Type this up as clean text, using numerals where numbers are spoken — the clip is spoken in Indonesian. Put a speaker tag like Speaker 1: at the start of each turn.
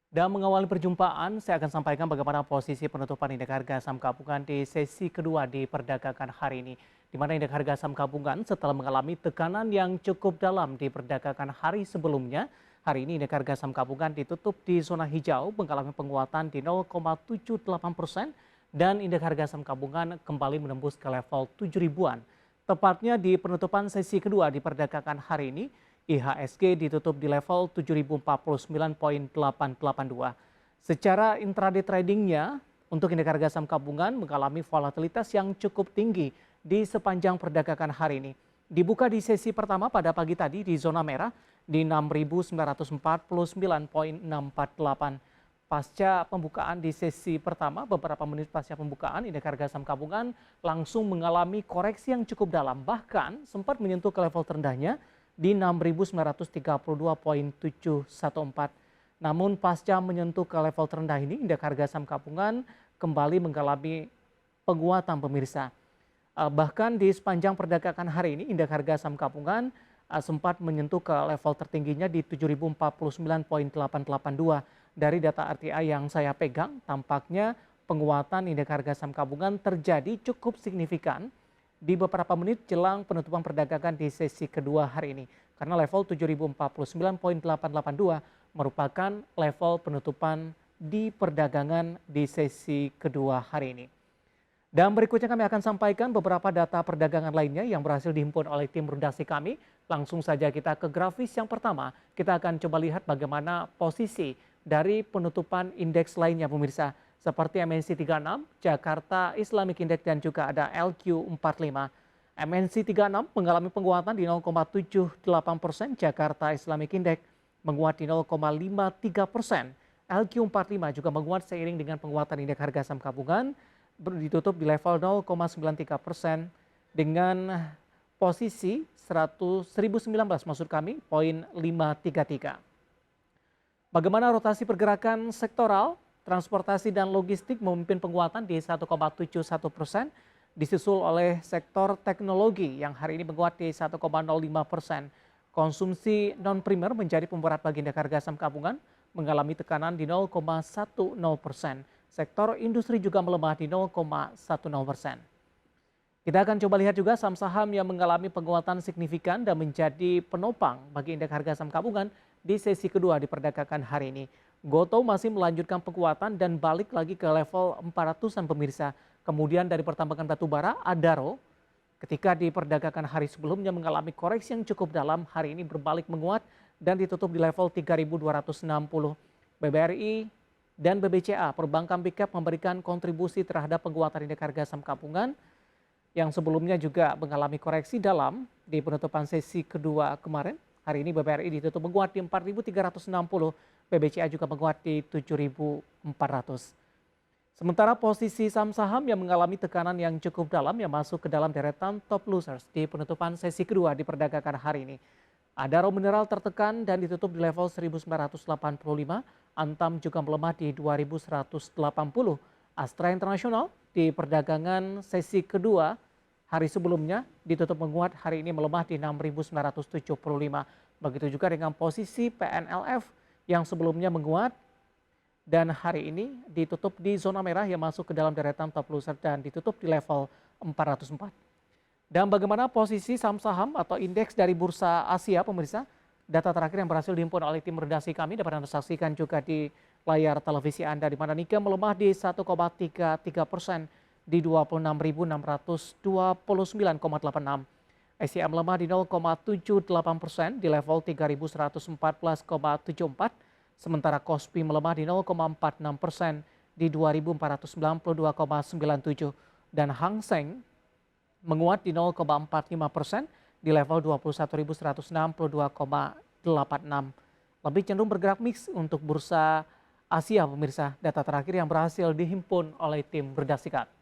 Speaker 1: Dan mengawali perjumpaan, saya akan sampaikan bagaimana posisi penutupan indeks harga saham gabungan di sesi kedua diperdagangkan hari ini. Di mana indeks harga saham gabungan setelah mengalami tekanan yang cukup dalam diperdagangkan hari sebelumnya, hari ini indeks harga saham gabungan ditutup di zona hijau mengalami penguatan di 0,78% dan indeks harga saham gabungan kembali menembus ke level 7 ribuan. Tepatnya di penutupan sesi kedua diperdagangkan hari ini, IHSG ditutup di level 7.049,882. Secara intraday tradingnya, untuk indeks harga saham gabungan mengalami volatilitas yang cukup tinggi di sepanjang perdagangan hari ini. Dibuka di sesi pertama pada pagi tadi di zona merah di 6.949,648. Pasca pembukaan di sesi pertama, beberapa menit pasca pembukaan, indeks harga saham gabungan langsung mengalami koreksi yang cukup dalam, bahkan sempat menyentuh ke level terendahnya di 6.932,714. Namun pasca menyentuh ke level terendah ini, indeks harga saham gabungan kembali mengalami penguatan pemirsa. Bahkan di sepanjang perdagangan hari ini, indeks harga saham gabungan sempat menyentuh ke level tertingginya di 7.049,882. Dari data RTI yang saya pegang, tampaknya penguatan indeks harga saham gabungan terjadi cukup signifikan di beberapa menit jelang penutupan perdagangan di sesi kedua hari ini. Karena level 7.049,882 merupakan level penutupan di perdagangan di sesi kedua hari ini. Dan berikutnya kami akan sampaikan beberapa data perdagangan lainnya yang berhasil dihimpun oleh tim redaksi kami. Langsung saja kita ke grafis yang pertama. Kita akan coba lihat bagaimana posisi dari penutupan indeks lainnya pemirsa. Seperti MNC 36, Jakarta Islamic Index dan juga ada LQ45. MNC 36 mengalami penguatan di 0,78%, Jakarta Islamic Index menguat di 0,53%. LQ45 juga menguat seiring dengan penguatan indeks harga saham gabungan ditutup di level 0,93% dengan posisi 1019 maksud kami, poin 533. Bagaimana rotasi pergerakan sektoral? Transportasi dan logistik memimpin penguatan di 1,71%, disusul oleh sektor teknologi yang hari ini menguat di 1,05%. Konsumsi non-primer menjadi pemberat bagi indeks harga saham gabungan, mengalami tekanan di 0,10%. Sektor industri juga melemah di 0,10%. Kita akan coba lihat juga saham-saham yang mengalami penguatan signifikan dan menjadi penopang bagi indeks harga saham gabungan di sesi kedua diperdagangkan hari ini. Gotoh masih melanjutkan penguatan dan balik lagi ke level 400-an pemirsa. Kemudian dari pertambangan batubara, Adaro ketika diperdagangkan hari sebelumnya mengalami koreksi yang cukup dalam, hari ini berbalik menguat dan ditutup di level 3.260. BBRI dan BBCA, perbankan big cap memberikan kontribusi terhadap penguatan indeks harga saham gabungan yang sebelumnya juga mengalami koreksi dalam di penutupan sesi kedua kemarin. Hari ini BBRI ditutup menguat di 4.360, BBCA juga menguat di 7.400. Sementara posisi saham-saham yang mengalami tekanan yang cukup dalam yang masuk ke dalam deretan top losers di penutupan sesi kedua diperdagangkan hari ini. Adaro Mineral tertekan dan ditutup di level 1985, Antam juga melemah di 2180. Astra International di perdagangan sesi kedua hari sebelumnya ditutup menguat, hari ini melemah di 6.975. Begitu juga dengan posisi PNLF yang sebelumnya menguat dan hari ini ditutup di zona merah yang masuk ke dalam deretan top loser dan ditutup di level 404. Dan bagaimana posisi saham-saham atau indeks dari bursa Asia pemirsa? Data terakhir yang berhasil dihimpun oleh tim redaksi kami dapat Anda saksikan juga di layar televisi Anda, di mana Nikkei melemah di 1,33% di 26.629,86. SCM melemah di 0,78% di level 3.114,74. Sementara Kospi melemah di 0,46% di 2.492,97. Dan Hang Seng menguat di 0,45% di level 21.162,86. Lebih cenderung bergerak mix untuk bursa Asia pemirsa. Data terakhir yang berhasil dihimpun oleh tim redaksi kami.